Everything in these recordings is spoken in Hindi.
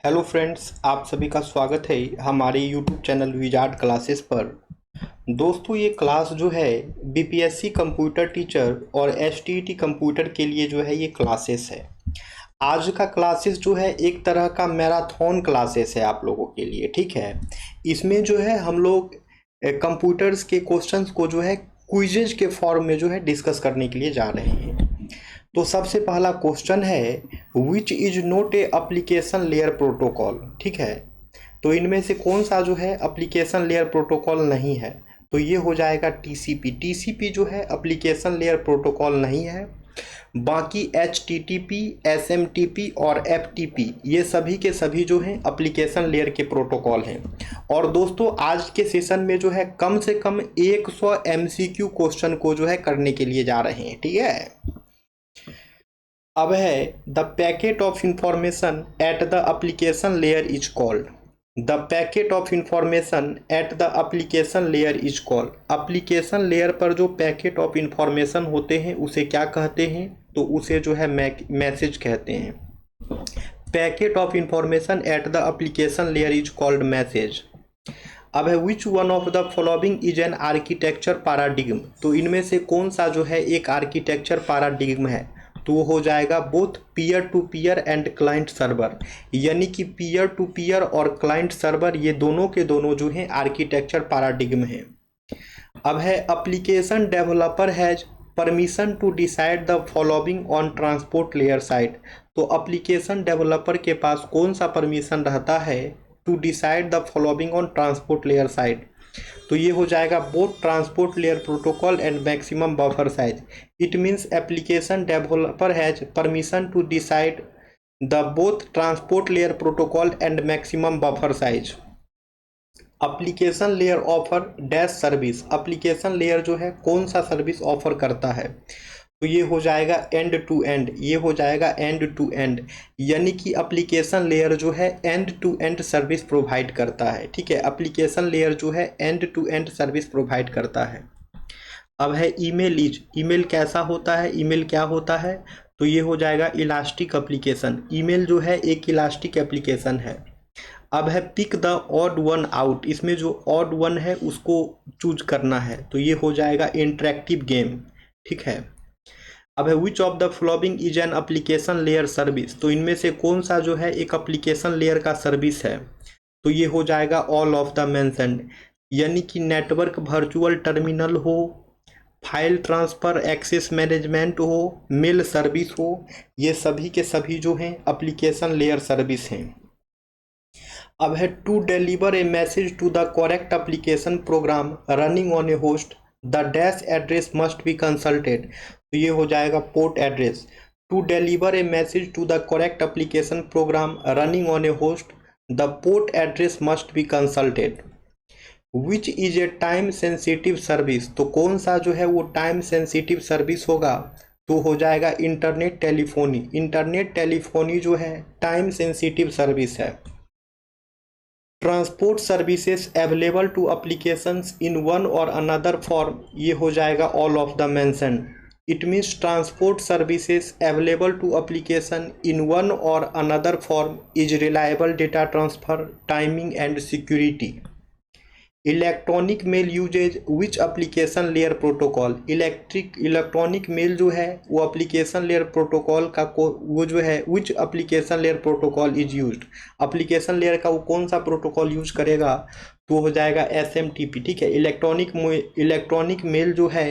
हेलो फ्रेंड्स, आप सभी का स्वागत है हमारे यूट्यूब चैनल विजार्ड क्लासेस पर। दोस्तों, ये क्लास जो है बीपीएससी कंप्यूटर टीचर और एसटीईटी कंप्यूटर के लिए जो है ये क्लासेस है। आज का क्लासेस जो है एक तरह का मैराथन क्लासेस है आप लोगों के लिए, ठीक है। इसमें जो है हम लोग कंप्यूटर्स के क्वेश्चंस को जो है क्विजेज के फॉर्म में जो है डिस्कस करने के लिए जा रहे हैं। तो सबसे पहला क्वेश्चन है, which is not a application layer protocol. ठीक है, तो इनमें से कौन सा जो है एप्लीकेशन लेयर प्रोटोकॉल नहीं है। तो ये हो जाएगा टीसीपी। टीसीपी जो है एप्लीकेशन लेयर प्रोटोकॉल नहीं है। बाकी एचटीटीपी, एसएमटीपी और एफटीपी ये सभी के सभी जो हैं एप्लीकेशन लेयर के प्रोटोकॉल हैं। और दोस्तों, आज के सेशन में जो है कम से कम 100 एमसीक्यू क्वेश्चन को जो है करने के लिए जा रहे हैं, ठीक है। अब है the packet of information at the application layer is called. The packet of information at the application layer is called. Application layer पर जो पैकेट ऑफ इंफॉर्मेशन होते हैं उसे क्या कहते हैं? तो उसे जो है मैसेज कहते हैं। Packet of information at the application layer is called message. अब है which one of the following is an architecture paradigm. तो इनमें से कौन सा जो है एक आर्किटेक्चर पैराडिग्म है? तो वो हो जाएगा both peer to peer and client server. यानी कि पीयर टू पीयर और क्लाइंट सर्वर ये दोनों के दोनों जो हैं आर्किटेक्चर पैराडिग्म हैं। अब है application developer has permission to decide the following on transport layer side. तो एप्लीकेशन डेवलपर के पास कौन सा परमिशन रहता है to decide the following on transport layer side? तो ये हो जाएगा both transport layer protocol and maximum buffer size. It means application developer has permission to decide the both transport layer protocol and maximum buffer size. Application layer offer dash service. Application layer जो है कौन सा सर्विस ऑफर करता है? तो ये हो जाएगा एंड टू एंड। ये हो जाएगा एंड टू एंड, यानी कि एप्लीकेशन लेयर जो है end to end service provide करता है, ठीक है। एप्लीकेशन लेयर जो है end to end service provide करता है। अब है ईमेल इज। ईमेल कैसा होता है? ईमेल क्या होता है? तो ये हो जाएगा इलास्टिक एप्लीकेशन। ईमेल जो है एक इलास्टिक एप्लीकेशन है। अब है pick the odd one out. इसमें जो ऑड वन है उसको चूज करना है, तो ये हो जाएगा इंटरेक्टिव गेम, ठीक है। अब है which of the following is an application layer service. तो इनमें से कौन सा जो है एक एप्लीकेशन लेयर का सर्विस है? तो ये हो जाएगा ऑल ऑफ द मेंशन्ड। यानी कि नेटवर्क वर्चुअल टर्मिनल हो, फाइल ट्रांसफ़र एक्सेस मैनेजमेंट हो, मेल सर्विस हो, ये सभी के सभी जो हैं एप्लीकेशन लेयर सर्विस हैं। अब है to deliver a message to the correct application program running on a host the dash address must be consulted. तो ये हो जाएगा port address. To deliver a message to the correct application program running on a host the port address must be consulted. Which is a time sensitive service. तो कौन सा जो है वो टाइम सेंसिटिव सर्विस होगा? तो हो जाएगा इंटरनेट टेलीफोनी। इंटरनेट टेलीफोनी जो है टाइम सेंसिटिव सर्विस है। Transport services available to applications in one or another form. ये हो जाएगा all of the mentioned. It means transport services available to application in one or another form is reliable data transfer, timing and security. Electronic mail uses which application layer protocol. Electronic mail जो है वो एप्लीकेशन लेयर प्रोटोकॉल का वो जो है विच application layer protocol is used. Application layer का वो कौन सा प्रोटोकॉल यूज करेगा? तो हो जाएगा एसएमटीपी, ठीक है। इलेक्ट्रॉनिक मेल जो है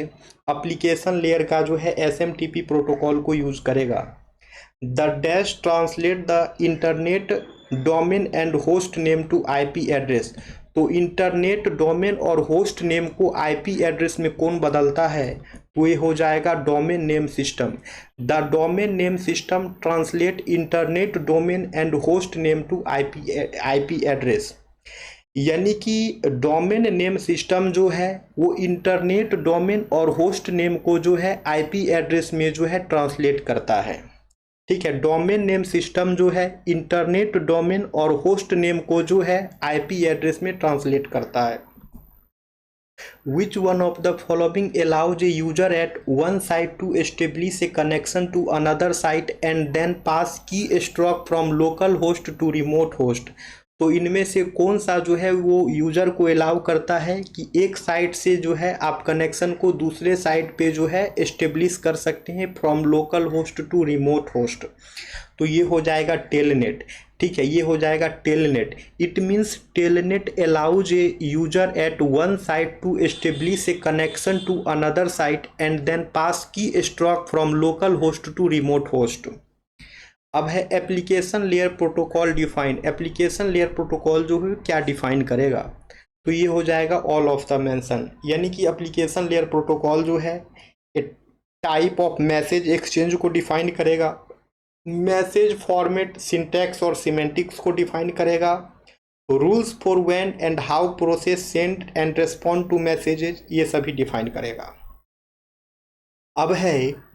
एप्लीकेशन लेयर का जो है एसएमटीपी प्रोटोकॉल को यूज करेगा। The dash translate the internet domain and host name to IP address. तो इंटरनेट डोमेन और होस्ट नेम को आईपी एड्रेस में कौन बदलता है? तो ये हो जाएगा domain name system. The domain name system translate internet domain and host name to IP address. यानी कि डोमेन नेम सिस्टम जो है वो इंटरनेट डोमेन और होस्ट नेम को जो है आईपी एड्रेस में जो है ट्रांसलेट करता है, ठीक है। डोमेन नेम सिस्टम जो है इंटरनेट डोमेन और होस्ट नेम को जो है आईपी एड्रेस में ट्रांसलेट करता है। Which one of the following allows a user at one site to establish a connection to another site and then pass keystroke from local host to remote host? तो इनमें से कौन सा जो है वो यूजर को अलाउ करता है कि एक साइट से जो है आप कनेक्शन को दूसरे साइट पे जो है एस्टेब्लिश कर सकते हैं from local host to remote host? तो ये हो जाएगा टेलनेट। ठीक है, ये हो जाएगा telnet. It means telnet allows a user at one site to establish a connection to another site and then pass key stroke from local host to remote host. अब है application layer protocol define. Application layer protocol जो है क्या डिफाइन करेगा? तो ये हो जाएगा ऑल ऑफ द मेंशन, यानी कि एप्लीकेशन लेयर प्रोटोकॉल जो है टाइप ऑफ मैसेज एक्सचेंज को डिफाइन करेगा, मैसेज फॉर्मेट, सिंटैक्स और सिमेंटिक्स को डिफाइन करेगा, rules for when and how process send and respond to messages, ये सभी डिफाइन करेगा। अब है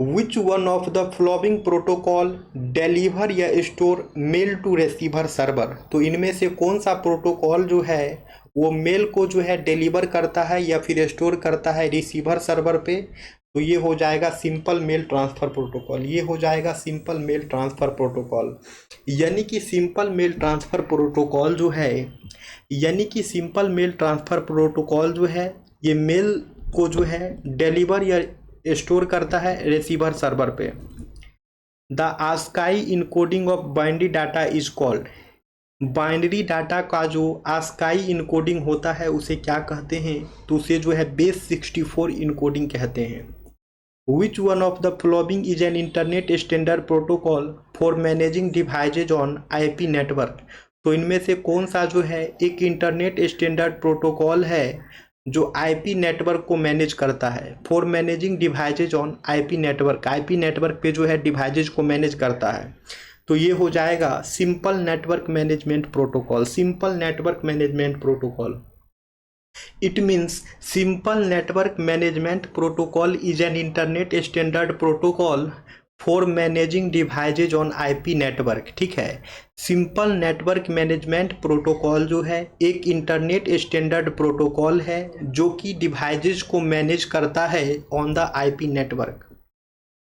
which one of the following protocol deliver या store mail to receiver server? तो इनमें से कौन सा प्रोटोकॉल जो है वो मेल को जो है डिलीवर करता है या फिर स्टोर करता है रिसीवर सर्वर पे? तो ये हो जाएगा सिंपल मेल ट्रांसफ़र प्रोटोकॉल। ये हो जाएगा सिंपल मेल ट्रांसफ़र प्रोटोकॉल। यानी कि सिंपल मेल ट्रांसफ़र प्रोटोकॉल जो है, यानी कि सिंपल मेल ट्रांसफ़र प्रोटोकॉल जो है ये मेल को जो है डिलीवर या स्टोर करता है रिसीवर सर्वर पे। The ASCII encoding of binary data is called. Binary data का जो आस्काई इनकोडिंग होता है उसे क्या कहते हैं? तो उसे जो है बेस 64 इनकोडिंग कहते हैं। विच one of the following is an internet standard protocol for managing devices on IP network? तो इनमें से कौन सा जो है एक इंटरनेट स्टैंडर्ड प्रोटोकॉल है जो आईपी नेटवर्क को मैनेज करता है? For managing devices on IP network, IP network पे जो है डिवाइसेज को मैनेज करता है। तो ये हो जाएगा simple network management protocol. Simple network management protocol, it means simple network management protocol is an internet standard protocol for managing devices on IP network. ठीक है, सिंपल नेटवर्क मैनेजमेंट प्रोटोकॉल जो है एक इंटरनेट स्टैंडर्ड प्रोटोकॉल है जो कि डिवाइसेज को मैनेज करता है on the IP network.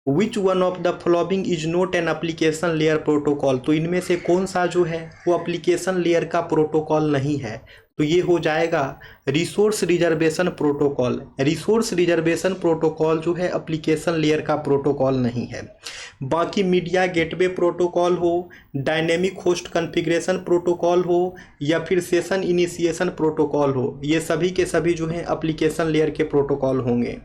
Which one of the following is not an application layer protocol? तो इनमें से कौन सा जो है वो एप्लीकेशन लेयर का प्रोटोकॉल नहीं है? तो ये हो जाएगा resource reservation protocol. Resource reservation protocol जो है एप्लीकेशन लेयर का प्रोटोकॉल नहीं है। बाकी मीडिया गेटवे प्रोटोकॉल हो, डायनेमिक होस्ट कॉन्फ़िगरेशन प्रोटोकॉल हो या फिर सेशन इनिशिएशन प्रोटोकॉल हो, ये सभी के सभी जो है एप्लीकेशन लेयर के प्रोटोकॉल होंगे।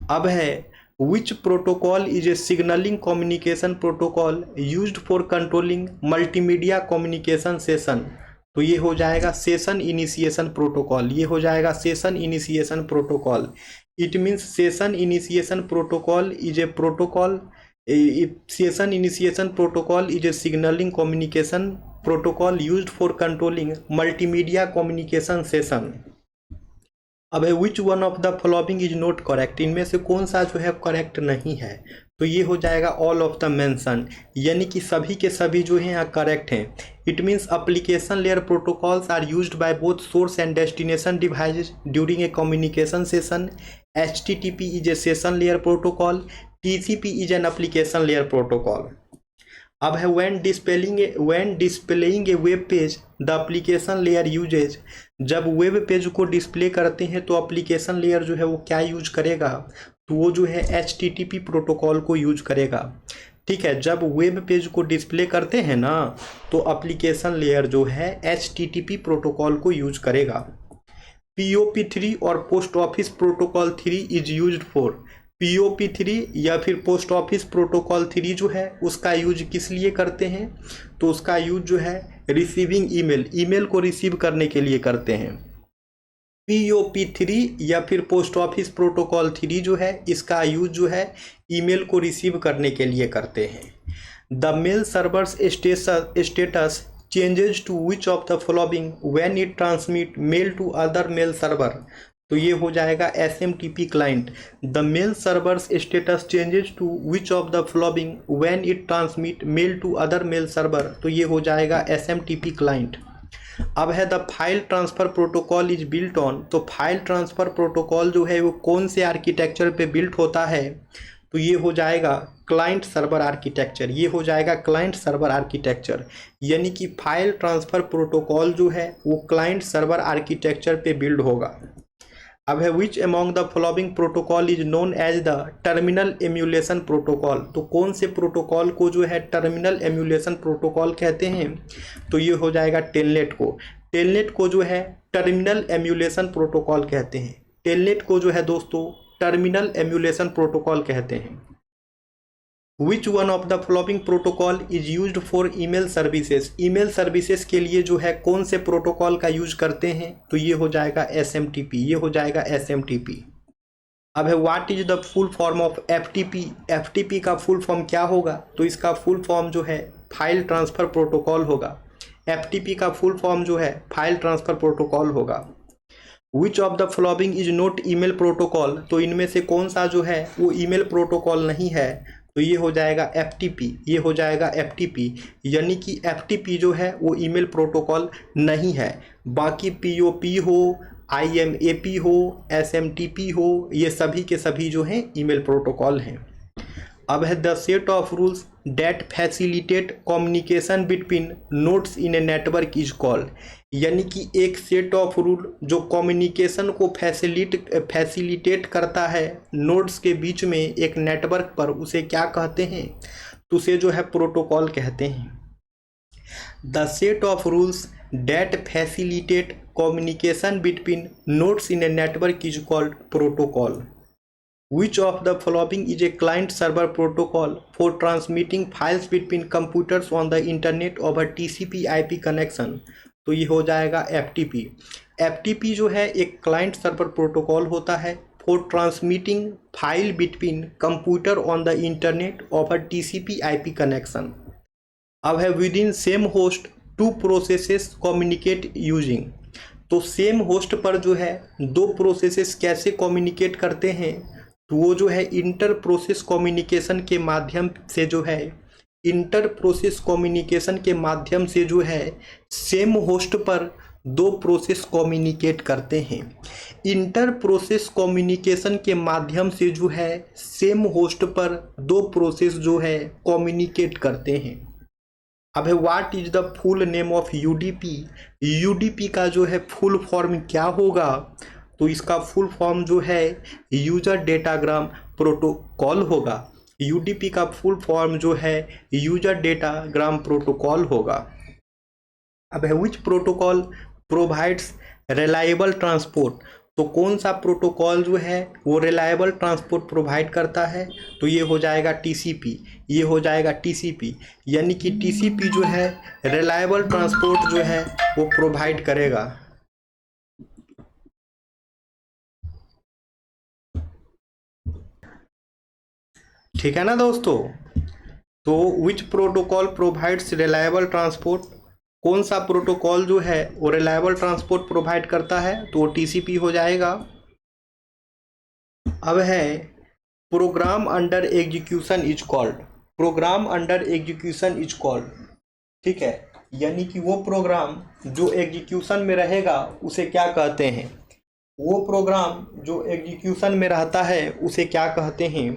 अब है which protocol is A signalling communication protocol used for controlling multimedia communication session? तो ये हो जाएगा सेशन इनिशिएशन प्रोटोकॉल। ये हो जाएगा session initiation protocol. It means session initiation protocol is a protocol, session initiation protocol is A signalling communication protocol used for controlling multimedia communication session. अब है which one of the following is not correct? इनमें से कौन सा जो है करेक्ट नहीं है? तो ये हो जाएगा ऑल ऑफ द मेंशन, यानी कि सभी के सभी जो हैं यहाँ करेक्ट हैं। It means application layer protocols are used by both source and destination devices during a communication session. HTTP is a session layer protocol. TCP is an application layer protocol. अब है when displaying a web page the application layer uses। जब वेब पेज को डिस्प्ले करते हैं तो एप्लीकेशन लेयर जो है वो क्या यूज करेगा? तो वो जो है HTTP प्रोटोकॉल को यूज करेगा। ठीक है, जब वेब पेज को डिस्प्ले करते हैं ना तो एप्लीकेशन लेयर जो है HTTP प्रोटोकॉल को यूज करेगा। POP3 और post office protocol 3 is used for. POP3 या फिर पोस्ट ऑफिस प्रोटोकॉल 3 जो है उसका यूज किस लिए करते हैं? तो उसका यूज जो है रिसीविंग ईमेल, ईमेल को रिसीव करने के लिए करते हैं। POP3 या फिर पोस्ट ऑफिस प्रोटोकॉल 3 जो है इसका यूज जो है ईमेल को रिसीव करने के लिए करते हैं। The mail servers status changes to which of the following when it transmit mail to other mail server? तो ये हो जाएगा SMTP client. The mail servers status changes to which of the following when it transmit mail to other mail server? तो ये हो जाएगा SMTP क्लाइंट। अब है the file transfer protocol is built on, तो फाइल ट्रांसफ़र प्रोटोकॉल जो है वो कौन से आर्किटेक्चर पे बिल्ट होता है, तो ये हो जाएगा क्लाइंट सर्वर आर्किटेक्चर, ये हो जाएगा क्लाइंट सर्वर आर्किटेक्चर। यानी कि फाइल ट्रांसफ़र प्रोटोकॉल जो है वो क्लाइंट सर्वर आर्किटेक्चर पे बिल्ड होगा। अब है which among the following protocol is known as the terminal emulation protocol, तो कौन से प्रोटोकॉल को जो है टर्मिनल एम्यूलेशन प्रोटोकॉल कहते हैं, तो ये हो जाएगा टेलनेट को। टेलनेट को जो है टर्मिनल एम्यूलेशन प्रोटोकॉल कहते हैं, टेलनेट को जो है दोस्तों टर्मिनल एम्यूलेशन प्रोटोकॉल कहते हैं। विच one of the following protocol is used for email services, email services के लिए जो है कौन से प्रोटोकॉल का यूज करते हैं, तो ये हो जाएगा SMTP, ये हो जाएगा SMTP। अब है what is the full form of FTP, FTP का फुल फॉर्म क्या होगा, तो इसका फुल फॉर्म जो है फाइल ट्रांसफ़र प्रोटोकॉल होगा। FTP का फुल फॉर्म जो है फाइल ट्रांसफ़र प्रोटोकॉल होगा। Which of the following is not email protocol, तो इनमें से कौन सा जो है वो ईमेल प्रोटोकॉल नहीं है, तो ये हो जाएगा FTP, ये हो जाएगा FTP। यानी कि FTP जो है वो ईमेल प्रोटोकॉल नहीं है। बाकी POP हो, IMAP हो, SMTP हो, ये सभी के सभी जो हैं ईमेल प्रोटोकॉल हैं। अब है the set of rules that facilitate communication between nodes in a network is called, यानी कि एक सेट ऑफ रूल जो कम्युनिकेशन को फैसिलिटेट करता है नोड्स के बीच में एक नेटवर्क पर, उसे क्या कहते हैं, तो उसे जो है प्रोटोकॉल कहते हैं। The set of rules that facilitate communication between nodes in a network is called protocol. Which of the following is a client server protocol for transmitting files between computers on the internet over TCP/IP connection, तो ये हो जाएगा FTP। FTP जो है एक क्लाइंट सर्वर प्रोटोकॉल होता है for transmitting file between computer on the internet over TCP/IP connection. अब है within same host two processes communicate using, तो सेम होस्ट पर जो है दो प्रोसेसेस कैसे कम्युनिकेट करते हैं, तो वो जो है इंटर प्रोसेस कम्युनिकेशन के माध्यम से जो है इंटर प्रोसेस कम्युनिकेशन के माध्यम से जो है सेम होस्ट पर दो प्रोसेस कम्युनिकेट करते हैं। इंटर प्रोसेस कम्युनिकेशन के माध्यम से जो है सेम होस्ट पर दो प्रोसेस जो है कम्युनिकेट करते हैं। अब है what is the full name of UDP, UDP का जो है फुल फॉर्म क्या होगा, तो इसका फुल फॉर्म जो है यूजर डेटाग्राम प्रोटोकॉल होगा। UDP का फुल फॉर्म जो है यूजर डेटाग्राम प्रोटोकॉल होगा। अब है which protocol provides reliable transport, तो कौन सा प्रोटोकॉल जो है वो रिलायबल ट्रांसपोर्ट प्रोवाइड करता है, तो ये हो जाएगा TCP, ये हो जाएगा TCP। यानी कि TCP जो है रिलायबल ट्रांसपोर्ट जो है वो प्रोवाइड करेगा। ठीक है ना दोस्तों, तो विच प्रोटोकॉल प्रोवाइड्स रिलायबल ट्रांसपोर्ट, कौन सा प्रोटोकॉल जो है वो रिलायबल ट्रांसपोर्ट प्रोवाइड करता है, तो वो TCP हो जाएगा। अब है program under execution is called, program under execution is called, ठीक है, यानी कि वो प्रोग्राम जो एग्जीक्यूशन में रहेगा उसे क्या कहते हैं, वो प्रोग्राम जो एग्जीक्यूशन में रहता है उसे क्या कहते हैं,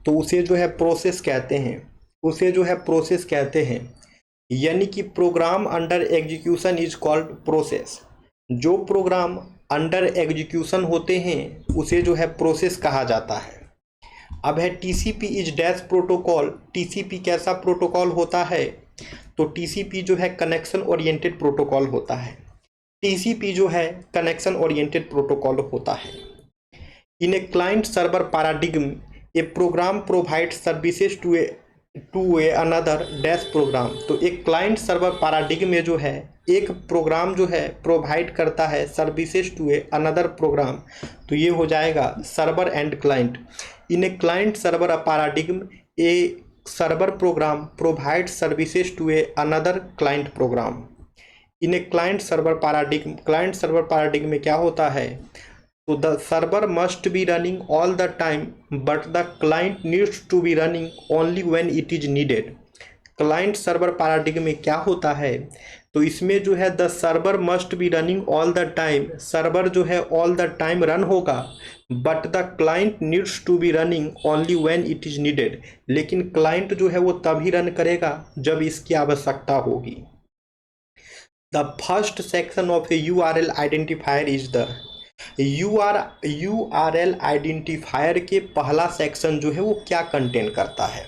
तो उसे जो है प्रोसेस कहते हैं, उसे जो है प्रोसेस कहते हैं। यानी कि program under execution is called process, जो प्रोग्राम अंडर एग्जीक्यूशन होते हैं उसे जो है प्रोसेस कहा जाता है। अब है TCP is dash protocol, TCP कैसा प्रोटोकॉल होता है, तो TCP जो है कनेक्शन ओरिएंटेड प्रोटोकॉल होता है, TCP जो है कनेक्शन ओरिएंटेड प्रोटोकॉल होता है। In a client server paradigm a program provide services to a another dash program, तो एक क्लाइंट सर्वर पैराडिग्म में जो है एक प्रोग्राम जो है प्रोवाइड करता है services to a another program, तो ये हो जाएगा server and client. In a client server paradigm a server program provide services to a another client program. In a client server paradigm, client server paradigm में क्या होता है, तो the server must be running all the time but the client needs to be running only when it is needed। Client server paradigm में क्या होता है, तो इसमें जो है the server must be running all the time, server जो है ऑल द टाइम रन होगा, but the client needs to be running only when it is needed, लेकिन क्लाइंट जो है वो तभी रन करेगा जब इसकी आवश्यकता होगी। The first section of A URL identifier is the URL identifier के पहला सेक्शन जो है वो क्या कंटेन करता है,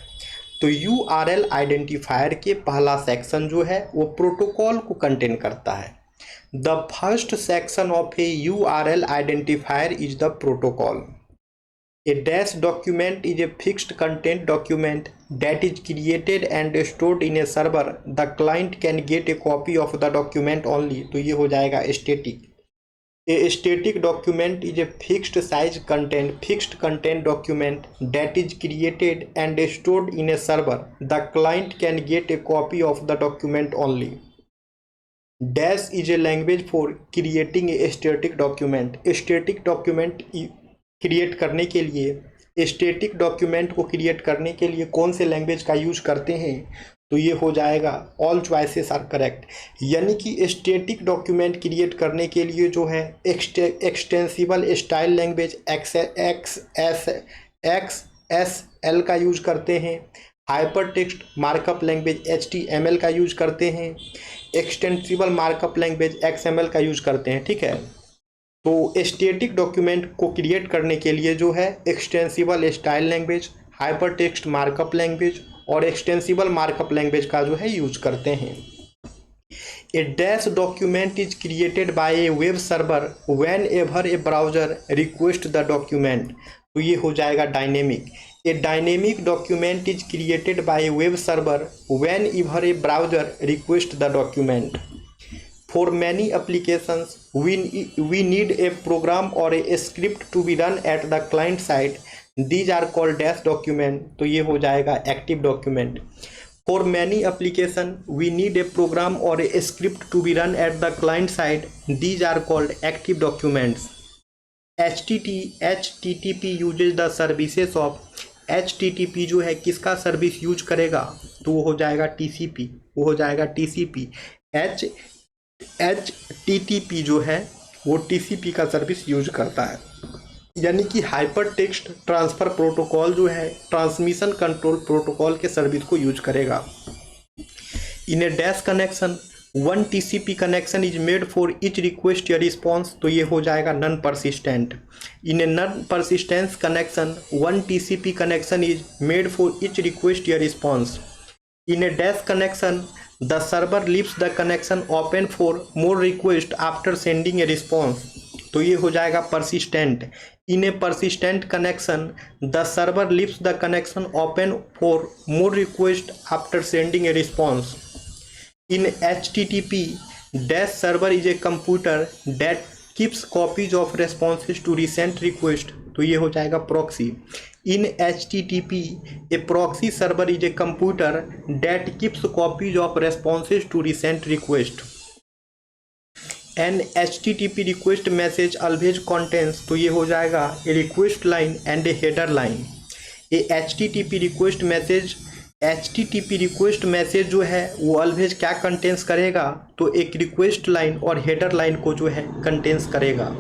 तो URL आइडेंटिफायर के पहला सेक्शन जो है वो प्रोटोकॉल को कंटेन करता है। The first section of A URL identifier is the protocol. A dash document is a fixed content document that is created and stored in a server. The client can get a copy of the document only. तो ये हो जाएगा static. A static document is a fixed content document that is created and stored in a server. The client can get a copy of the document only. Dash is a language for creating a static document. Static document create करने के लिए, स्टैटिक डॉक्यूमेंट को क्रिएट करने के लिए कौन से लैंग्वेज का यूज करते हैं, तो ये हो जाएगा ऑल चॉइसेस आर करेक्ट। यानी कि स्टैटिक डॉक्यूमेंट क्रिएट करने के लिए जो है एक्सटेंसिबल स्टाइल लैंग्वेज XSL का यूज करते हैं, hyper text markup language HTML का यूज करते हैं, एक्सटेंसिबल मार्कअप लैंग्वेज XML का यूज करते हैं। ठीक है, तो स्टैटिक डॉक्यूमेंट को क्रिएट करने के लिए जो है extensible style language, hypertext markup language और एक्सटेंसिबल मार्कअप लैंग्वेज का जो है यूज करते हैं। A dash document is created by a web server whenever a browser request the document, तो ये हो जाएगा dynamic. A dynamic document is created by a web server whenever a browser request the document. For many applications, we need a program or a script to be run at the client side. These are called dash document. तो ये हो जाएगा active document. For many applications, we need a program or a script to be run at the client side. These are called active documents. HTTP uses the services of HTTP जो है किसका सर्विस यूज करेगा, तो वो हो जाएगा TCP, वो हो जाएगा TCP। HTTP जो है वो TCP का सर्विस यूज करता है। यानी कि हाइपर टेक्स्ट ट्रांसफ़र प्रोटोकॉल जो है ट्रांसमिशन कंट्रोल प्रोटोकॉल के सर्विस को यूज करेगा। In a dash connection one TCP connection is made for each request या रिस्पॉन्स, तो ये हो जाएगा non persistent. In a non persistence connection one TCP connection is made for each request या response. In a dash connection, the server leaves the connection open for more requests after sending a response, तो ये हो जाएगा persistent. In a persistent connection, the server leaves the connection open for more requests after sending a response. In HTTP, dash server is a computer that keeps copies of responses to recent requests, तो ये हो जाएगा proxy. In HTTP, a proxy server is a computer that keeps copies of responses to recent requests. An HTTP request message always contains, तो ये हो जाएगा a request line and a header line. A HTTP request message जो है वो always क्या कंटेंस करेगा, तो एक रिक्वेस्ट लाइन और हेडर लाइन को जो है कंटेंस करेगा।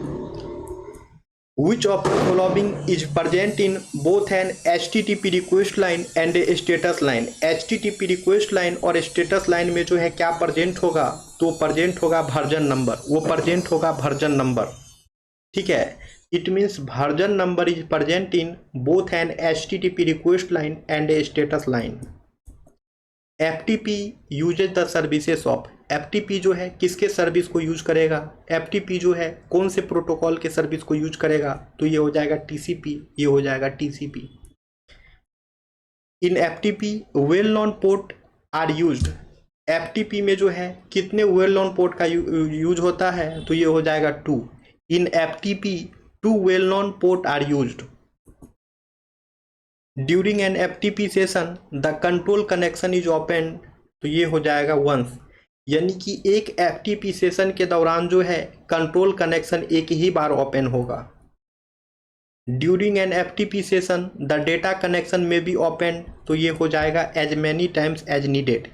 Which of the following is present in both an HTTP request line and a status line? HTTP request line और status line में जो है क्या present होगा, तो present होगा वर्जन नंबर, वो present होगा वर्जन नंबर। ठीक है, it means version number is present in both an HTTP request line and a status line. FTP uses the services of, FTP जो है किसके सर्विस को यूज करेगा, FTP जो है कौन से प्रोटोकॉल के सर्विस को यूज करेगा, तो ये हो जाएगा TCP, ये हो जाएगा TCP। In FTP well known port are used, FTP में जो है कितने वेल नोन पोर्ट का यूज होता है, तो ये हो जाएगा 2। In FTP 2 well known port are used. During an FTP session the control connection is open, तो ये हो जाएगा वंस। यानी कि एक FTP सेशन के दौरान जो है कंट्रोल कनेक्शन एक ही बार ओपन होगा। During an FTP session the data connection may be open, तो ये हो जाएगा as many times as needed.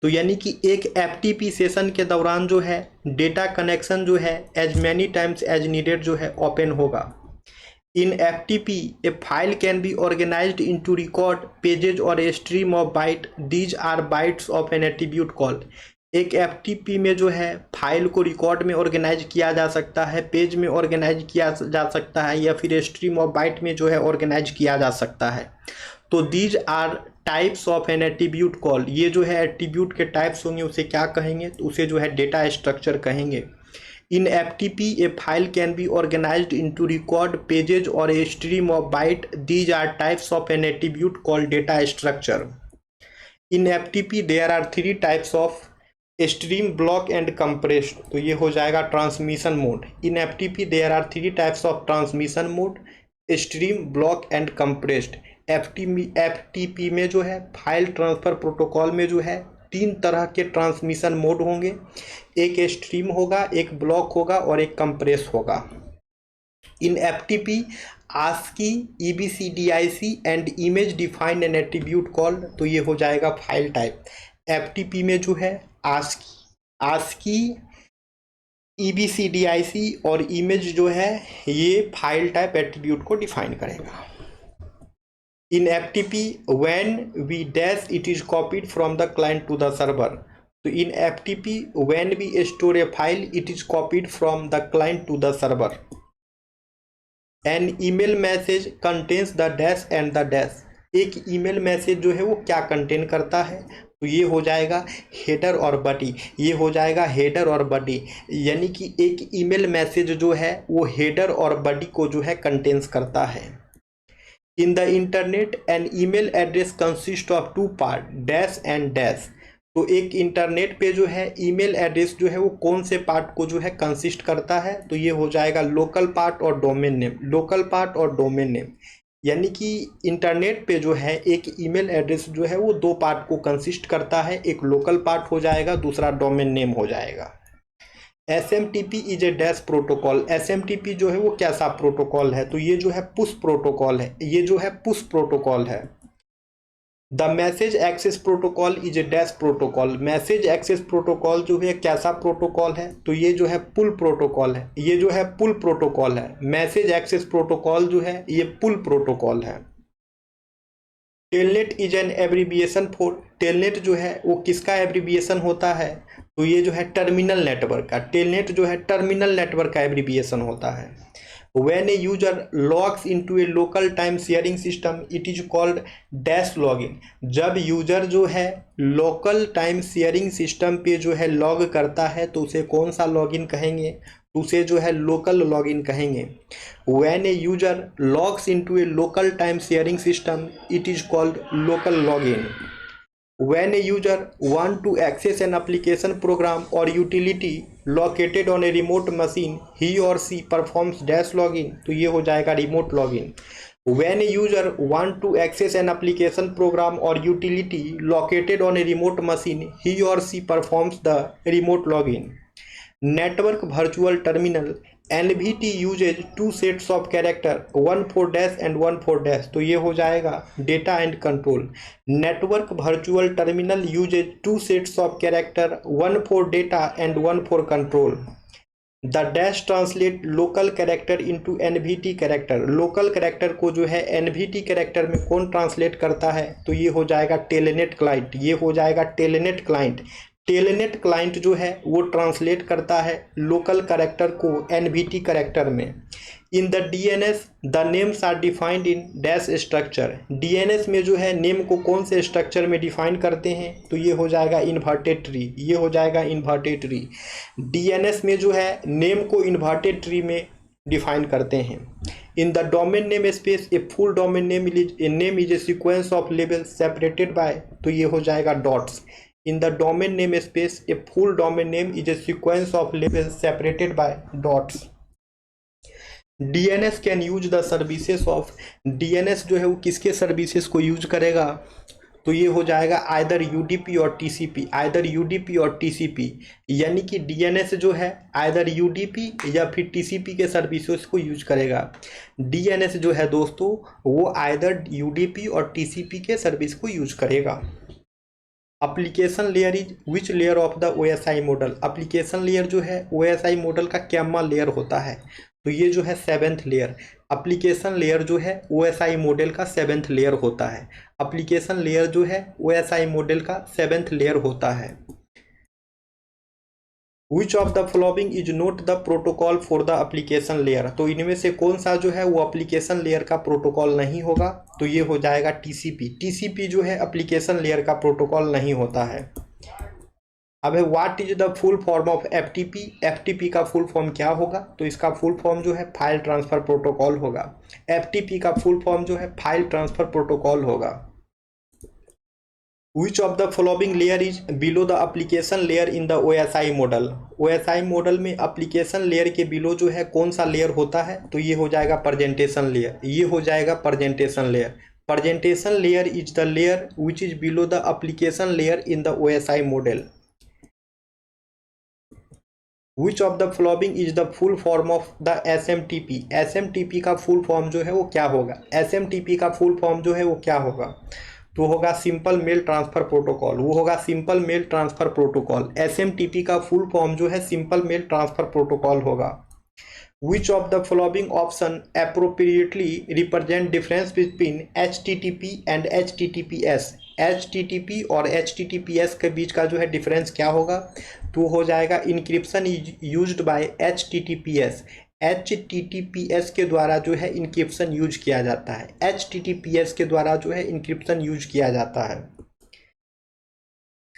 तो यानी कि एक FTP सेशन के दौरान जो है डेटा कनेक्शन जो है as many times as needed जो है ओपन होगा। In FTP a file can be organized into record pages और a stream of byte, these are bytes of an attribute call. एक FTP में जो है फाइल को रिकॉर्ड में ऑर्गेनाइज किया जा सकता है, पेज में ऑर्गेनाइज किया जा सकता है, या फिर स्ट्रीम ऑफ बाइट में जो है ऑर्गेनाइज किया जा सकता है। तो these are types of an attribute call, ये जो है एट्रीब्यूट के टाइप्स होंगे उसे क्या कहेंगे, तो उसे जो है डेटा स्ट्रक्चर कहेंगे। In FTP a file can be organized into record pages और a stream of byte, these are types of an attribute called data structure. In FTP there are 3 types of stream, block and compressed, तो ये हो जाएगा transmission mode. In FTP there are 3 types of transmission mode, stream, block and compressed. FTP में जो है फाइल ट्रांसफर प्रोटोकॉल में जो है 3 तरह के ट्रांसमिशन मोड होंगे, एक स्ट्रीम होगा, एक ब्लॉक होगा और एक कंप्रेस होगा। In FTP ASCII, EBCDIC and image defined N attribute call, तो ये हो जाएगा फाइल टाइप। FTP में जो है ASCII, EBCDIC और इमेज जो है ये फाइल टाइप एट्रीब्यूट को डिफाइन करेगा। इन FTP when we dash it is copied from the client to the server, तो इन FTP when we store a file it is copied from the client to the server। an email message contains the dash and the dash, एक ईमेल मैसेज जो है वो क्या कंटेन करता है, तो ये हो जाएगा हेडर और बॉडी, ये हो जाएगा हेडर और बॉडी, यानी कि एक ईमेल मैसेज जो है वो हेडर और बॉडी को जो है कंटेन्स करता है। In the internet an email address consist of 2 part, dash and dash, तो एक इंटरनेट पे जो है ईमेल एड्रेस जो है वो कौन से पार्ट को जो है कंसिस्ट करता है, तो ये हो जाएगा लोकल पार्ट और डोमेन नेम, लोकल पार्ट और डोमेन नेम। यानी कि इंटरनेट पे जो है एक ईमेल एड्रेस जो है वो 2 पार्ट को कंसिस्ट करता है, एक लोकल पार्ट हो जाएगा, दूसरा डोमेन नेम हो जाएगा। SMTP is a dash protocol, SMTP जो है वो कैसा प्रोटोकॉल है, तो ये जो है पुश प्रोटोकॉल है, ये जो है पुश प्रोटोकॉल है। The message access protocol is a dash protocol, message access protocol जो है कैसा प्रोटोकॉल है, तो ये जो है पुल प्रोटोकॉल है, ये जो है पुल प्रोटोकॉल है। मैसेज एक्सेस प्रोटोकॉल जो है ये पुल प्रोटोकॉल है। Telnet is an abbreviation for, telnet जो है वो किसका एब्रीविएशन होता है, तो ये जो है टर्मिनल नेटवर्क का, टेलनेट जो है टर्मिनल नेटवर्क का एब्रीविएशन होता है। When a user logs into A local time sharing system it is called dash login, जब यूजर जो है लोकल टाइम शेयरिंग सिस्टम पे जो है लॉग करता है तो उसे कौन सा लॉगिन कहेंगे, उसे जो है लोकल लॉगिन कहेंगे। When a user logs into A local time sharing system it is called local login. When a user want to access an application program or utility located on a remote machine, he or she performs dash login, तो ये हो जाएगा remote login। When a user want to access an application program or utility located on a remote machine, he or she performs the remote login। Network virtual terminal NVT uses 2 sets of character, 1 for dash and 1 for dash, तो ये हो जाएगा data and control. Network virtual terminal uses 2 sets of character, 1 for data and 1 for control। The dash translate local character into NVT character, local character को जो है NVT कैरेक्टर में कौन ट्रांसलेट करता है, तो ये हो जाएगा टेलनेट क्लाइंट, ये हो जाएगा टेलनेट क्लाइंट। टेलनेट क्लाइंट जो है वो ट्रांसलेट करता है लोकल कैरेक्टर को NVT कैरेक्टर में। In the DNS the names are defined in dash structure, DNS में जो है नेम को कौन से स्ट्रक्चर में डिफाइन करते हैं, तो ये हो जाएगा इन्वर्टेड ट्री, ये हो जाएगा इन्वर्टेड ट्री। DNS में जो है नेम को इन्वर्टेड ट्री में डिफाइन करते हैं। In the domain name space a full domain name is a sequence of level separated by, तो ये हो जाएगा dots. In the domain name space, a full domain name is a sequence of labels separated by dots। DNS can use the services of, DNS जो है वो किसके सर्विसेज को यूज करेगा, तो ये हो जाएगा आइदर यूडीपी और टीसीपी, आइदर यूडीपी और टीसीपी, यानी कि डीएनएस जो है आइदर यूडीपी या फिर टीसीपी के सर्विसेज को यूज करेगा। डीएनएस जो है दोस्तों वो आइदर यूडीपी और टीसीपी के सर्विस को यूज करेगा। Application layer is which layer of the OSI model, application layer जो है ओएसआई मॉडल का क्या लेयर होता है, तो ये जो है 7th लेयर। एप्लीकेशन लेयर जो है ओएसआई मॉडल का 7th लेयर होता है। एप्लीकेशन लेयर जो है ओएसआई मॉडल का 7th लेयर होता है। Which of the following is not the protocol for the application layer, तो इनमें से कौन सा जो है वो एप्लीकेशन लेयर का प्रोटोकॉल नहीं होगा, तो ये हो जाएगा टीसीपी। टीसीपी जो है एप्लीकेशन लेयर का प्रोटोकॉल नहीं होता है। अब है what is the full form of FTP, FTP का फुल फॉर्म क्या होगा, तो इसका फुल फॉर्म जो है फाइल ट्रांसफर प्रोटोकॉल होगा। एफटीपी का फुल फॉर्म जो है फाइल ट्रांसफर प्रोटोकॉल होगा। Which of the following layer is below the application layer in the OSI model, OSI model में एप्लीकेशन लेयर के बिलो जो है कौन सा लेयर होता है, तो ये हो जाएगा प्रेजेंटेशन लेयर, ये हो जाएगा presentation layer. Presentation layer is the layer which is below the application layer in the OSI model. Which of the following is the full form of the SMTP, SMTP का फुल फॉर्म जो है वो क्या होगा, SMTP का फुल फॉर्म जो है वो क्या होगा, तो होगा सिंपल मेल ट्रांसफर प्रोटोकॉल, वो होगा simple mail transfer protocol. SMTP का फुल फॉर्म जो है सिंपल मेल ट्रांसफर प्रोटोकॉल होगा। Which of the following option appropriately represent difference between HTTP and HTTPS, HTTP और HTTPS के बीच का जो है डिफरेंस क्या होगा, तो हो जाएगा encryption is used by HTTPS, HTTPS के द्वारा जो है इनक्रिप्शन यूज किया जाता है, HTTPS के द्वारा जो है इनक्रिप्शन यूज किया जाता है।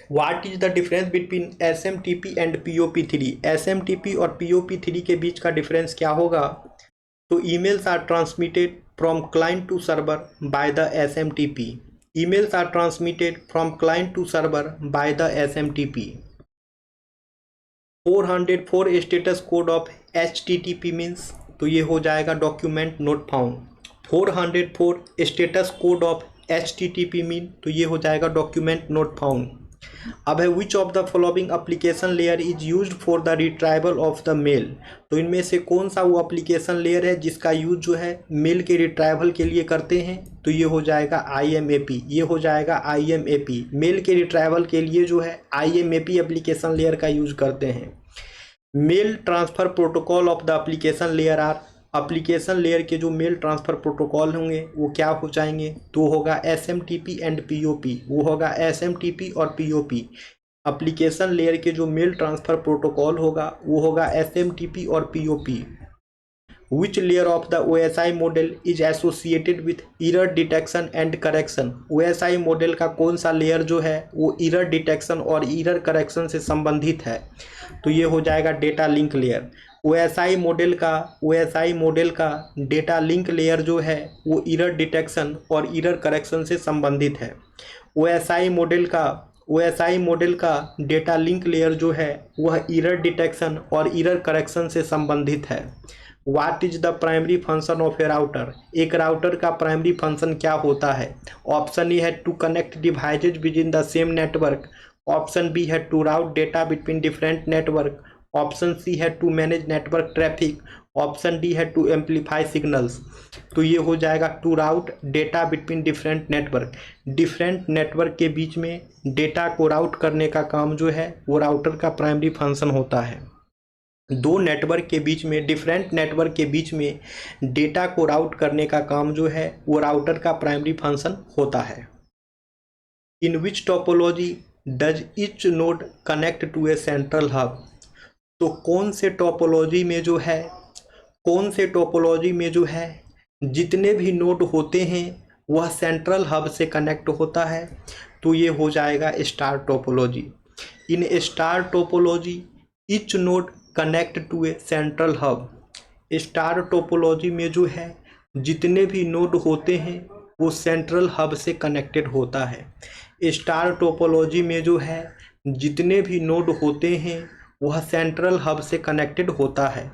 What is the difference between SMTP and POP3, SMTP और POP3 के बीच का डिफरेंस क्या होगा, तो emails are transmitted from client to server by the SMTP, emails are transmitted from client to server by the SMTP। 404 status code of HTTP means, तो ये हो जाएगा document not found. 404 status code of HTTP mean, तो ये हो जाएगा डॉक्यूमेंट नोट फाउंड। अब है which of the following application layer is used for the retrieval of the mail, तो इनमें से कौन सा वो एप्लीकेशन लेयर है जिसका यूज जो है मेल के रिट्राइवल के लिए करते हैं, तो ये हो जाएगा IMAP, ये हो जाएगा IMAP। मेल के रिट्राइवल के लिए जो है IMAP एप्लीकेशन लेयर का यूज करते हैं। Mail transfer protocol of the application layer are, application layer के जो मेल ट्रांसफ़र प्रोटोकॉल होंगे वो क्या हो जाएंगे, तो होगा SMTP एंड POP, वो होगा SMTP और POP। एप्लीकेशन लेयर के जो मेल ट्रांसफ़र प्रोटोकॉल होगा वो होगा SMTP और POP। Which layer of the OSI model is associated with error detection and correction, OSI model का कौन सा लेयर जो है वो एरर डिटेक्शन और एरर करेक्शन से संबंधित है, तो ये हो जाएगा data link layer. OSI model का डेटा लिंक लेयर जो है वो एरर डिटेक्शन और एरर करेक्शन से संबंधित है। OSI मॉडल का डेटा लिंक लेयर जो है वह एरर डिटेक्शन और एरर करेक्शन से संबंधित है। What is the primary function of a router, एक राउटर का प्राइमरी फंक्शन क्या होता है, ऑप्शन ए है to connect devices within the same network, option B है to route data between different network, option C है to manage network traffic, option D है टू एम्पलीफाई सिग्नल्स, तो ये हो जाएगा to route data between different network. Different network के बीच में डेटा को राउट करने का काम जो है वो राउटर का प्राइमरी फंक्शन होता है। दो नेटवर्क के बीच में, डिफरेंट नेटवर्क के बीच में डेटा को राउट करने का काम जो है वो राउटर का प्राइमरी फंक्शन होता है। In which topology does each node connect to a central hub, तो कौन से टोपोलॉजी में जो है जितने भी नोड होते हैं वह सेंट्रल हब से कनेक्ट होता है, तो ये हो जाएगा star topology. In star topology each node connect to a central hub, star topology में जो है जितने भी नोड होते हैं वो सेंट्रल हब से कनेक्टेड होता है। स्टार टोपोलॉजी में जो है जितने भी नोड होते हैं वह सेंट्रल हब से कनेक्टेड होता है।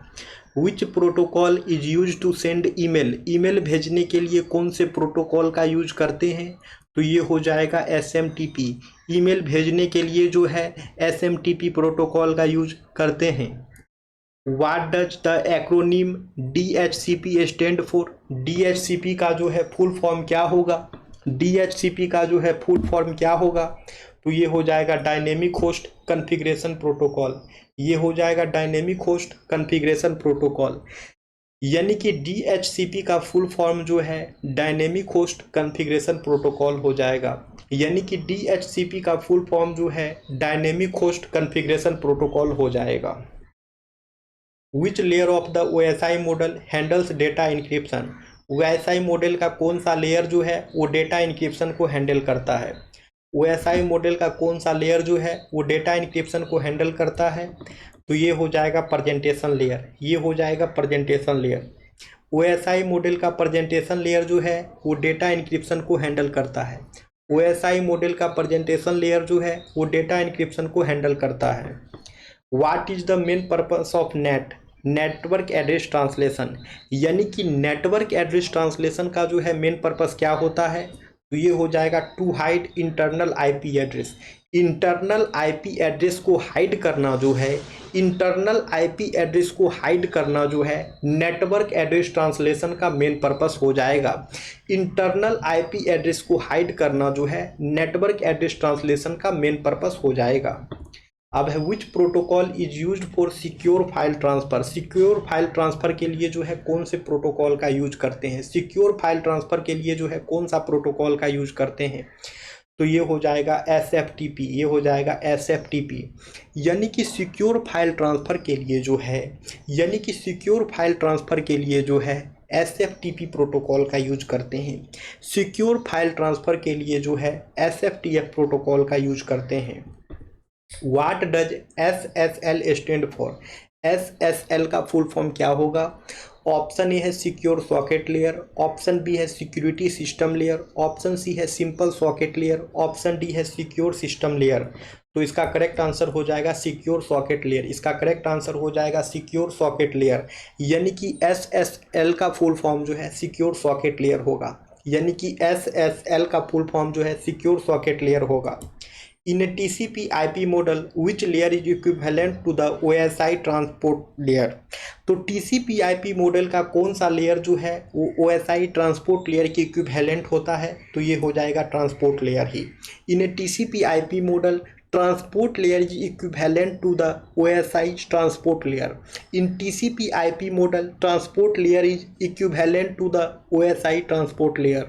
Which protocol is use to send email, email भेजने के लिए कौन से प्रोटोकॉल का यूज करते हैं, तो ये हो जाएगा SMTP। ईमेल भेजने के लिए जो है SMTP प्रोटोकॉल का यूज करते हैं। What does the acronym DHCP stand for? DHCP का जो है फुल फॉर्म क्या होगा? DHCP का जो है फुल फॉर्म क्या होगा? तो ये हो जाएगा डायनेमिक होस्ट कॉन्फ़िगरेशन प्रोटोकॉल। ये हो जाएगा डायनेमिक होस्ट कॉन्फ़िगरेशन प्रोटोकॉल, यानी कि DHCP का फुल फॉर्म जो है डायनेमिक होस्ट कॉन्फ़िगरेशन प्रोटोकॉल हो जाएगा। यानी कि DHCP का फुल फॉर्म जो है डायनेमिक होस्ट कॉन्फ़िगरेशन प्रोटोकॉल हो जाएगा। Which layer of the OSI model handles data encryption? OSI model का कौन सा लेयर जो है वो डेटा इंक्रिप्शन को हैंडल करता है? OSI मॉडल का कौन सा लेयर जो है वो डेटा इंक्रिप्शन को हैंडल करता है? तो ये हो जाएगा प्रेजेंटेशन लेयर। ये हो जाएगा प्रेजेंटेशन लेयर। OSI मॉडल का प्रेजेंटेशन लेयर जो है वो डेटा इंक्रिप्शन को हैंडल करता है। OSI मॉडल का प्रेजेंटेशन लेयर जो है वो डेटा इंक्रिप्शन को हैंडल करता है। What is the main purpose of network address translation? यानी कि नेटवर्क एड्रेस ट्रांसलेशन का जो है मेन पर्पस क्या होता है? तो ये हो जाएगा to hide internal IP address. Internal IP address को हाइड करना जो है, इंटरनल IP एड्रेस को हाइड करना जो है नेटवर्क एड्रेस ट्रांसलेशन का मेन पर्पस हो जाएगा। इंटरनल IP एड्रेस को हाइड करना जो है नेटवर्क एड्रेस ट्रांसलेशन का मेन पर्पस हो जाएगा। अब है which protocol is used for secure file transfer? Secure file transfer के लिए जो है कौन से प्रोटोकॉल का यूज करते हैं? सिक्योर फाइल ट्रांसफ़र के लिए जो है कौन सा प्रोटोकॉल का यूज करते हैं? तो ये हो जाएगा SFTP। ये हो जाएगा SFTP, यानी कि सिक्योर फाइल ट्रांसफ़र के लिए जो है, यानी कि सिक्योर फाइल ट्रांसफ़र के लिए जो है SFTP प्रोटोकॉल का यूज करते हैं। सिक्योर फाइल ट्रांसफ़र के लिए जो है SFTP प्रोटोकॉल का यूज करते हैं। What does SSL stand for? SSL का फुल फॉर्म क्या होगा? ऑप्शन ए है secure socket layer, option B है security system layer, option C है simple socket layer, option D है सिक्योर सिस्टम लेयर। तो इसका करेक्ट आंसर हो जाएगा सिक्योर सॉकेट लेयर। इसका करेक्ट आंसर हो जाएगा सिक्योर सॉकेट लेयर, यानी कि SSL का फुल फॉर्म जो है सिक्योर सॉकेट लेयर होगा। यानी कि SSL का फुल फॉर्म जो है सिक्योर सॉकेट लेयर होगा। In a TCP/IP model, which layer is equivalent to the OSI transport layer? तो TCP/IP मॉडल का कौन सा लेयर जो है वो OSI ट्रांसपोर्ट लेयर के इक्विवेलेंट होता है? तो ये हो जाएगा transport layer he. In A TCP/IP model, transport layer is equivalent to the OSI transport layer. In TCP/IP model, transport layer is equivalent to the OSI transport layer.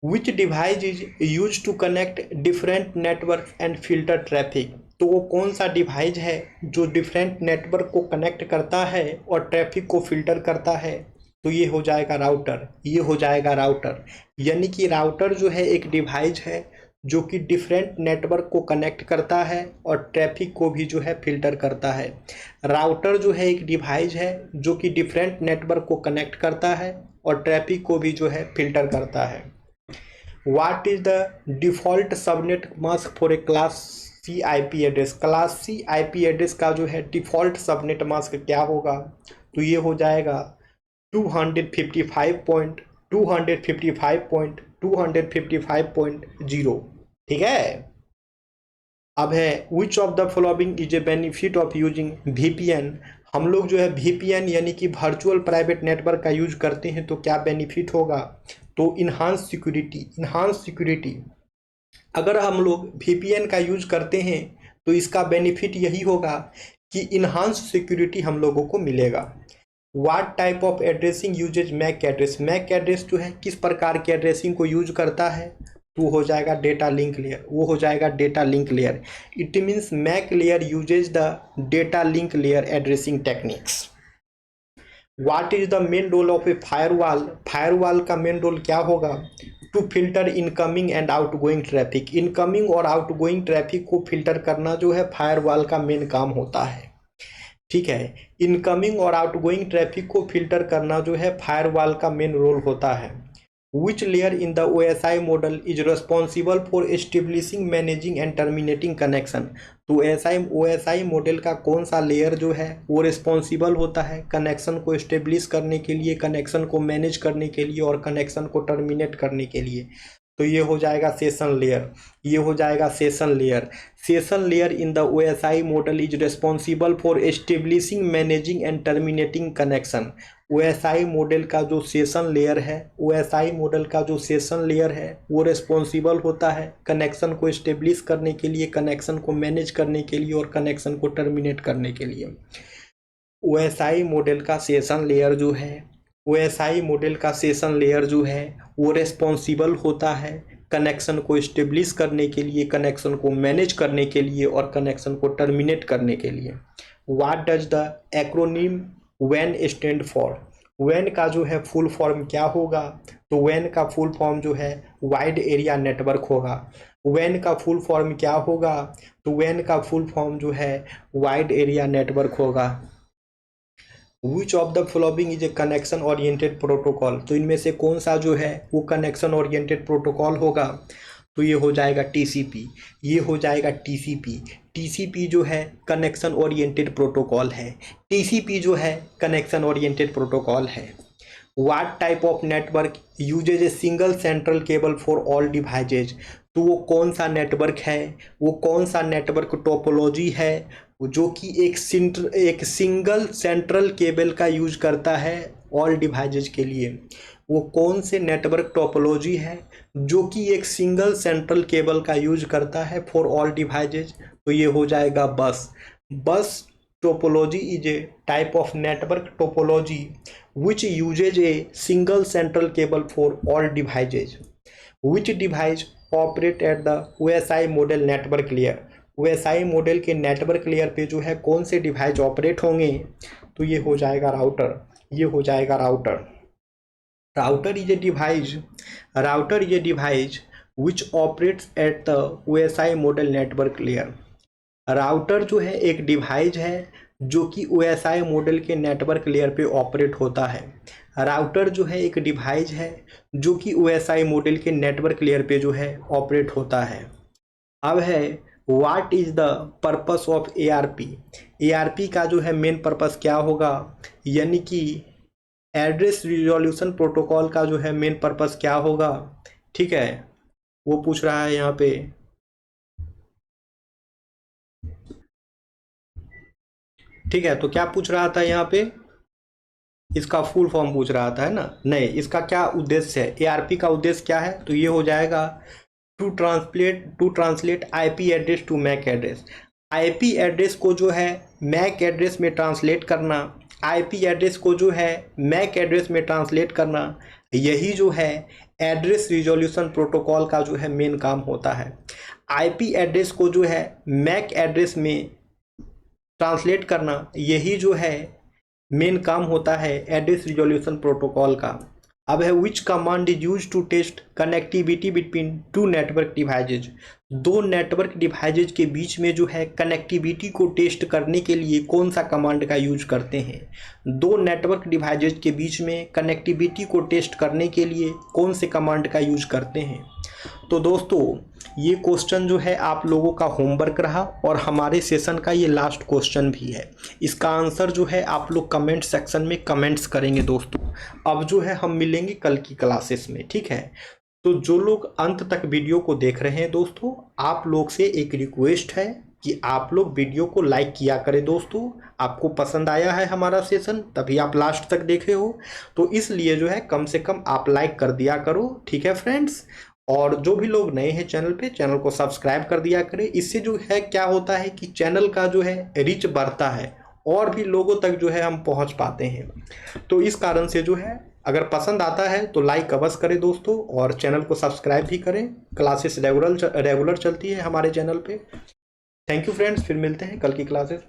Which device is used to connect different networks and filter traffic? तो वो कौन सा डिवाइस है जो डिफरेंट नेटवर्क को कनेक्ट करता है और ट्रैफिक को फिल्टर करता है? तो ये हो जाएगा राउटर। ये हो जाएगा राउटर, यानी कि राउटर जो है एक डिवाइस है जो कि डिफरेंट नेटवर्क को कनेक्ट करता है और ट्रैफिक को भी जो है फिल्टर करता है। राउटर जो है एक डिवाइस है जो कि डिफरेंट नेटवर्क को कनेक्ट करता है और ट्रैफिक को भी जो है फिल्टर करता है। What is the default subnet mask for a class C IP address? Class C IP address का जो है डिफ़ॉल्ट सबनेट मास्क क्या होगा? तो ये हो जाएगा 255.255.255.0। ठीक है। अब है which of the following is a benefit of using VPN? हम लोग जो है VPN यानी कि वर्चुअल प्राइवेट नेटवर्क का यूज करते हैं तो क्या बेनिफिट होगा? तो इन्हांस सिक्योरिटी। अगर हम लोग VPN का यूज करते हैं तो इसका बेनिफिट यही होगा कि इन्हांस सिक्योरिटी हम लोगों को मिलेगा। What type of addressing uses MAC address? MAC address जो है किस प्रकार के एड्रेसिंग को यूज करता है? तो हो जाएगा डेटा लिंक लेयर। वो हो जाएगा data link layer. It means MAC layer uses the data link layer addressing techniques. What is the main role of a firewall? Firewall का मेन रोल क्या होगा? To filter incoming and outgoing traffic. Incoming और आउटगोइंग ट्रैफिक को फिल्टर करना जो है फायरवॉल का मेन काम होता है। ठीक है, इनकमिंग और आउटगोइंग ट्रैफिक को फिल्टर करना जो है फायरवॉल का मेन रोल होता है। Which layer in the OSI model is responsible for establishing, managing and terminating connection? तो OSI मॉडल का कौन सा लेयर जो है वो रिस्पॉन्सिबल होता है कनेक्शन को एस्टेब्लिश करने के लिए, कनेक्शन को मैनेज करने के लिए और कनेक्शन को टर्मिनेट करने के लिए? तो ये हो जाएगा सेशन लेयर, ये हो जाएगा session layer. Session layer in the OSI model is responsible for establishing, managing and terminating connection. OSI model का जो सेशन लेयर है, OSI मॉडल का जो सेशन लेयर है वो रिस्पॉन्सिबल होता है कनेक्शन को एस्टेब्लिश करने के लिए, कनेक्शन को मैनेज करने के लिए और कनेक्शन को टर्मिनेट करने के लिए। OSI मॉडल का सेशन लेयर जो है, OSI मॉडल का सेशन लेयर जो है वो रिस्पॉन्सिबल होता है कनेक्शन को इस्टेब्लिश करने के लिए, कनेक्शन को मैनेज करने के लिए और कनेक्शन को टर्मिनेट करने के लिए। What does the acronym WAN stand for? WAN का जो है फुल फॉर्म क्या होगा? तो WAN का फुल फॉर्म जो है वाइड एरिया नेटवर्क होगा। WAN का फुल फॉर्म क्या होगा? तो WAN का फुल फॉर्म जो है वाइड एरिया नेटवर्क होगा। Which of the following is a connection oriented protocol? तो इनमें से कौन सा जो है वो कनेक्शन ओरिएंटेड प्रोटोकॉल होगा? तो ये हो जाएगा TCP, ये हो जाएगा TCP। TCP जो है कनेक्शन ओरिएंटेड प्रोटोकॉल है, TCP जो है कनेक्शन ओरिएंटेड प्रोटोकॉल है। What type of network usage a single central cable for all devices? तो वो कौन सा नेटवर्क है, वो कौन सा नेटवर्क टोपोलॉजी है जो कि एक सिंगल सेंट्रल केबल का यूज करता है ऑल डिवाइसेज के लिए? वो कौन से नेटवर्क टोपोलॉजी है जो कि एक सिंगल सेंट्रल केबल का यूज करता है फॉर ऑल डिवाइसेज? तो ये हो जाएगा बस topology is a type of network topology which uses a single central cable for all devices. Which device operate at the OSI model network layer? OSI model के नेटवर्क लेयर पे जो है कौन से डिवाइस ऑपरेट होंगे? तो ये हो जाएगा राउटर, ये हो जाएगा router. Router is a device which operates at the OSI model network layer. Router जो है एक डिवाइस है जो कि OSI मॉडल के नेटवर्क लेयर पे ऑपरेट होता है। राउटर जो है एक डिवाइस है जो कि OSI मॉडल के नेटवर्क लेयर पे जो है ऑपरेट होता है। अब है what is the purpose of ARP? ARP का जो है मेन पर्पस क्या होगा, यानी कि एड्रेस रिजोल्यूशन प्रोटोकॉल का जो है मेन पर्पस क्या होगा? ठीक है, वो पूछ रहा है यहाँ पे। ठीक है, तो क्या पूछ रहा था यहाँ पे? इसका फुल फॉर्म पूछ रहा था, है ना? नहीं, इसका क्या उद्देश्य है? ARP का उद्देश्य क्या है? तो ये हो जाएगा to translate IP address to MAC address. IP address को जो है मैक एड्रेस में ट्रांसलेट करना, IP एड्रेस को जो है मैक एड्रेस में ट्रांसलेट करना, यही जो है एड्रेस रिजोल्यूशन प्रोटोकॉल का जो है मेन काम होता है। IP एड्रेस को जो है मैक एड्रेस में ट्रांसलेट करना, यही जो है मेन काम होता है एड्रेस रिजोल्यूशन प्रोटोकॉल का। अब है which command is use to test connectivity between two network devices? दो नेटवर्क डिवाइसेज के बीच में जो है कनेक्टिविटी को टेस्ट करने के लिए कौन सा कमांड का यूज करते हैं? दो नेटवर्क डिवाइसेज के बीच में कनेक्टिविटी को टेस्ट करने के लिए कौन से कमांड का यूज करते हैं? तो दोस्तों ये क्वेश्चन जो है आप लोगों का होमवर्क रहा और हमारे सेशन का ये लास्ट क्वेश्चन भी है। इसका आंसर जो है आप लोग कमेंट सेक्शन में कमेंट्स करेंगे दोस्तों। अब जो है हम मिलेंगे कल की क्लासेस में, ठीक है? तो जो लोग अंत तक वीडियो को देख रहे हैं दोस्तों, आप लोग से एक रिक्वेस्ट है कि आप लोग वीडियो को लाइक किया करें दोस्तों। आपको पसंद आया है हमारा सेशन तभी आप लास्ट तक देखे हो, तो इसलिए जो है कम से कम आप लाइक कर दिया करो, ठीक है फ्रेंड्स? और जो भी लोग नए हैं चैनल पे, चैनल को सब्सक्राइब कर दिया करें। इससे जो है क्या होता है कि चैनल का जो है रीच बढ़ता है और भी लोगों तक जो है हम पहुंच पाते हैं। तो इस कारण से जो है अगर पसंद आता है तो लाइक अवश्य करें दोस्तों और चैनल को सब्सक्राइब भी करें। क्लासेस रेगुलर चलती है हमारे चैनल पे। थैंक यू फ्रेंड्स, फिर मिलते हैं कल की क्लासेस।